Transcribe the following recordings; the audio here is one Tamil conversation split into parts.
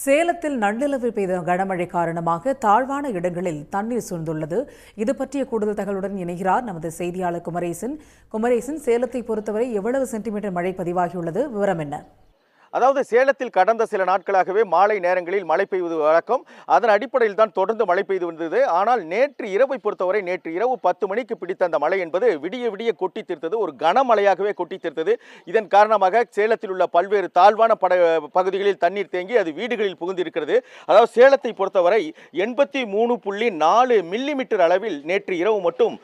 சேலத்தில் நள்ளிரவில் பெய்த கனமழை காரணமாக தாழ்வான இடங்களில் தண்ணீர் சூழ்ந்துள்ளது. இது பற்றிய கூடுதல் தகவலுடன் இணைகிறார் நமது செய்தியாளர் குமரேசன். சேலத்தை பொறுத்தவரை எவ்வளவு சென்டிமீட்டர் மழை பதிவாகியுள்ளது? விவரம் என்ன? அதாவது சேலத்தில் கடந்த சில நாட்களாகவே மாலை நேரங்களில் மழை பெய்வது வழக்கம். அதன் அடிப்படையில் தான் தொடர்ந்து மழை பெய்து வந்தது. ஆனால் நேற்று இரவை பொறுத்தவரை நேற்று இரவு 10 மணிக்கு பிடித்த அந்த மழை என்பது விடிய விடிய கொட்டி தீர்த்தது. ஒரு கனமழையாகவே கொட்டி தீர்த்தது. இதன் காரணமாக சேலத்தில் உள்ள பல்வேறு தாழ்வான பகுதிகளில் தண்ணீர் தேங்கி அது வீடுகளில் புகுந்திருக்கிறது. அதாவது சேலத்தை பொறுத்தவரை 83.4 மில்லிமீட்டர் அளவில் நேற்று இரவு மட்டும்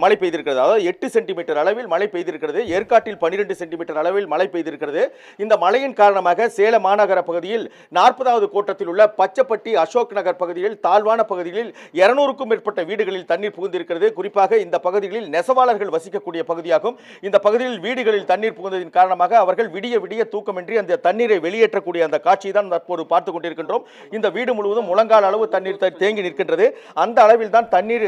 மழை பெய்திருக்கிறது. அதாவது 8 சென்டிமீட்டர் அளவில் மழை பெய்திருக்கிறது. ஏற்காட்டில் 12 சென்டிமீட்டர் அளவில் மழை பெய்திருக்கிறது. இந்த மழையின் காரணமாக சேலம் மாநகர பகுதியில் 40வது கோட்டத்தில் உள்ள பச்சப்பட்டி, அசோக் நகர் பகுதியில் தாழ்வான பகுதிகளில் 200க்கும் மேற்பட்ட வீடுகளில் தண்ணீர் புகுந்திருக்கிறது. குறிப்பாக இந்த பகுதிகளில் நெசவாளர்கள் வசிக்கக்கூடிய பகுதியாகும். இந்த பகுதியில் வீடுகளில் தண்ணீர் புகுந்ததின் காரணமாக அவர்கள் விடிய விடிய தூக்கமின்றி அந்த தண்ணீரை வெளியேற்றக்கூடிய அந்த காட்சியை தான் தற்போது பார்த்துக் கொண்டிருக்கின்றோம். இந்த வீடு முழுவதும் முழங்கால் அளவு தண்ணீர் தேங்கி நிற்கின்றது. அந்த அளவில் தான் தண்ணீர்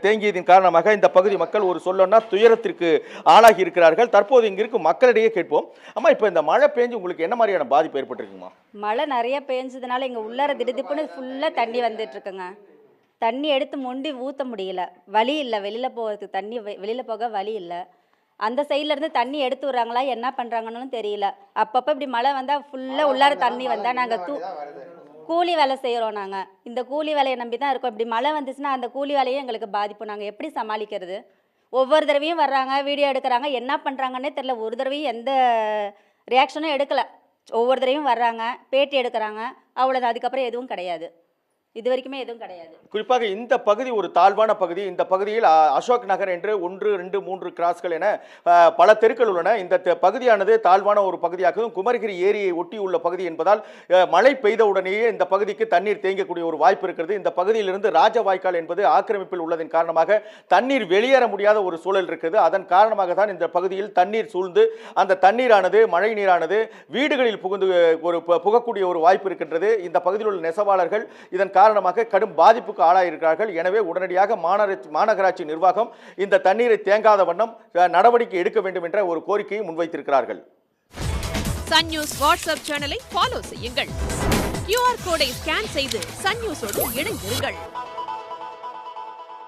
தேங்கியதின் காரணமாக இந்த பகுதி மக்கள் ஒரு சொல்லன்னா துயரத்திற்கு ஆளாகி இருக்கிறார்கள். தற்போது இங்கிருக்கும் மக்களிடையே கேட்போம். அம்மா, இப்போ இந்த மழை பெஞ்சு உங்களுக்கு என்ன மாதிரியான பாதிப்பு ஏற்பட்டிருக்குமா? மழை நிறைய பெஞ்சதுனால இங்கே உள்ளார திடுதிப்புன்னு ஃபுல்லாக தண்ணி வந்துட்டு இருக்குங்க. தண்ணி எடுத்து மொண்டி ஊற்ற முடியல, வழி இல்லை. வெளியில் போகிறதுக்கு தண்ணி வெளியில் போக வழி இல்லை. அந்த சைட்லேருந்து தண்ணி எடுத்து விட்றாங்களா என்ன பண்ணுறாங்கன்னு தெரியல. அப்பப்போ இப்படி மழை வந்தால் ஃபுல்லாக உள்ளார தண்ணி வந்தால் நாங்கள் கூலி வேலை செய்கிறோம். நாங்கள் இந்த கூலி வேலையை நம்பி தான் இருக்கோம். இப்படி மழை வந்துச்சுன்னா அந்த கூலி வேலையே எங்களுக்கு பாதிப்பு. நாங்கள் எப்படி சமாளிக்கிறது? ஒவ்வொரு தடவையும் வர்றாங்க, வீடியோ எடுக்கிறாங்க, என்ன பண்ணுறாங்கன்னே தெரியல. ஒரு தடவையும் எந்த ரியாக்ஷனும் எடுக்கலை. ஒவ்வொரு தடவையும் வர்றாங்க, பேட்டி எடுக்கிறாங்க, அவ்வளோதான். அதுக்கப்புறம் எதுவும் கிடையாது. இது வரைக்குமே எதுவும் கிடையாது. குறிப்பாக இந்த பகுதி ஒரு தாழ்வான பகுதி. இந்த பகுதியில் அசோக் நகர் என்று 1, 2, 3 கிராஸ்கள் என பல தெருக்கள் உள்ளன. இந்த பகுதியானது தாழ்வான ஒரு பகுதியாகவும் குமரிகிரி ஏரியை ஒட்டி உள்ள பகுதி என்பதால் மழை பெய்த உடனேயே இந்த பகுதிக்கு தண்ணீர் தேங்கக்கூடிய ஒரு வாய்ப்பு இருக்கிறது. இந்த பகுதியிலிருந்து ராஜவாய்க்கால் என்பது ஆக்கிரமிப்பில் உள்ளதன் காரணமாக தண்ணீர் வெளியேற முடியாத ஒரு சூழல் இருக்குது. அதன் காரணமாக தான் இந்த பகுதியில் தண்ணீர் சூழ்ந்து அந்த தண்ணீரானது, மழை நீரானது வீடுகளில் புகக்கூடிய ஒரு வாய்ப்பு இருக்கின்றது. இந்த பகுதியில் உள்ள நெசவாளர்கள் இதன் காரணமாக கடும் பாதிப்புக்கு ஆளாயிருக்கிறார்கள். எனவே உடனடியாக மாநகராட்சி நிர்வாகம் இந்த தண்ணீரை தேங்காத வண்ணம் நடவடிக்கை எடுக்க வேண்டும் என்ற ஒரு கோரிக்கையை முன்வைத்திருக்கிறார்கள். சன் நியூஸ் வாட்ஸ்அப் சேனலை ஃபாலோ செய்யுங்கள். QR கோடை ஸ்கேன் செய்து சன் நியூஸோடு இணைந்திருங்கள்.